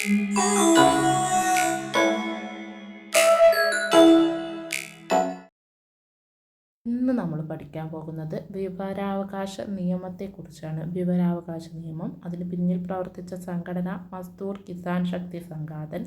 ഇന്ന് നമ്മൾ പഠിക്കാൻ പോകുന്നത് വിവരാവകാശ നിയമത്തെക്കുറിച്ചാണ്. വിവരാവകാശ നിയമം, അതിന് പിന്നിൽ പ്രവർത്തിച്ച സംഘടന മസ്ദൂർ കിസാൻ ശക്തി സംഘാതൻ.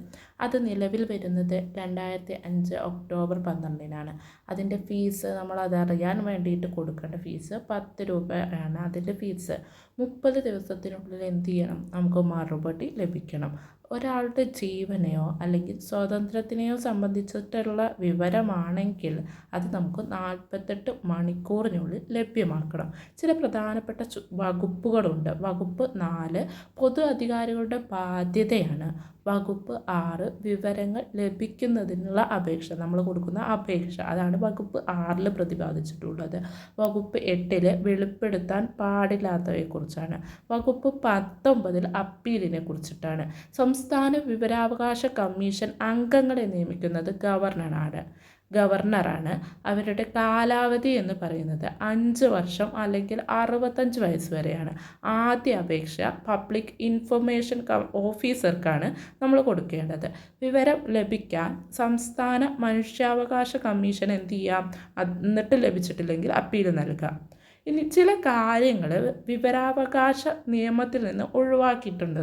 അത് നിലവിൽ വരുന്നത് 2005 ഒക്ടോബർ 12-നാണ്. അതിൻ്റെ ഫീസ്, നമ്മളതറിയാൻ വേണ്ടിയിട്ട് കൊടുക്കേണ്ട ഫീസ് 10 രൂപയാണ്. അതിൻ്റെ ഫീസ് 30 ദിവസത്തിനുള്ളിൽ എന്ത് ചെയ്യണം? നമുക്ക് മറുപടി ലഭിക്കണം. ഒരാളുടെ ജീവനെയോ അല്ലെങ്കിൽ സ്വാതന്ത്ര്യത്തിനെയോ സംബന്ധിച്ചിട്ടുള്ള വിവരമാണെങ്കിൽ അത് നമുക്ക് 48 മണിക്കൂറിനുള്ളിൽ ലഭ്യമാക്കണം. ചില പ്രധാനപ്പെട്ട വകുപ്പുകളുണ്ട്. വകുപ്പ് 4 പൊതു അധികാരികളുടെ ബാധ്യതയാണ്. വകുപ്പ് 6 വിവരങ്ങൾ ലഭിക്കുന്നതിനുള്ള അപേക്ഷ, നമ്മൾ കൊടുക്കുന്ന അപേക്ഷ, അതാണ് വകുപ്പ് 6 പ്രതിപാദിച്ചിട്ടുള്ളത്. വകുപ്പ് 8 വെളിപ്പെടുത്താൻ പാടില്ലാത്തവയെക്കുറിച്ചാണ്. വകുപ്പ് 19 അപ്പീലിനെ കുറിച്ചിട്ടാണ്. സംസ്ഥാന വിവരാവകാശ കമ്മീഷൻ അംഗങ്ങളെ നിയമിക്കുന്നത് ഗവർണറാണ്. അവരുടെ കാലാവധി എന്ന് പറയുന്നത് 5 വർഷം അല്ലെങ്കിൽ 65 വയസ്സ് വരെയാണ്. ആദ്യ അപേക്ഷ പബ്ലിക് ഇൻഫർമേഷൻ ഓഫീസർക്കാണ് നമ്മൾ കൊടുക്കേണ്ടത്. വിവരം ലഭിക്കാൻ സംസ്ഥാന മനുഷ്യാവകാശ കമ്മീഷൻ എന്ത് ചെയ്യാം? എന്നിട്ട് ലഭിച്ചിട്ടില്ലെങ്കിൽ അപ്പീൽ നൽകാം. ഇനി ചില കാര്യങ്ങൾ വിവരാവകാശ നിയമത്തിൽ നിന്ന് ഒഴിവാക്കിയിട്ടുണ്ട്.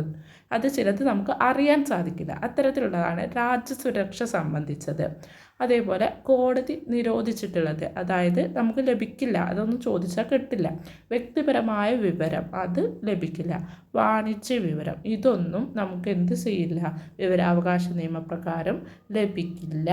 അത് ചിലത് നമുക്ക് അറിയാൻ സാധിക്കില്ല. അത്തരത്തിലുള്ളതാണ് രാജ്യസുരക്ഷ സംബന്ധിച്ചത്. അതേപോലെ കോടതി നിരോധിച്ചിട്ടുള്ളത്, അതായത് നമുക്ക് ലഭിക്കില്ല, അതൊന്നും ചോദിച്ചാൽ കിട്ടില്ല. വ്യക്തിപരമായ വിവരം അത് ലഭിക്കില്ല. വാണിജ്യ വിവരം ഇതൊന്നും നമുക്ക് എന്ത് ചെയ്യില്ല? വിവരാവകാശ നിയമപ്രകാരം ലഭിക്കില്ല.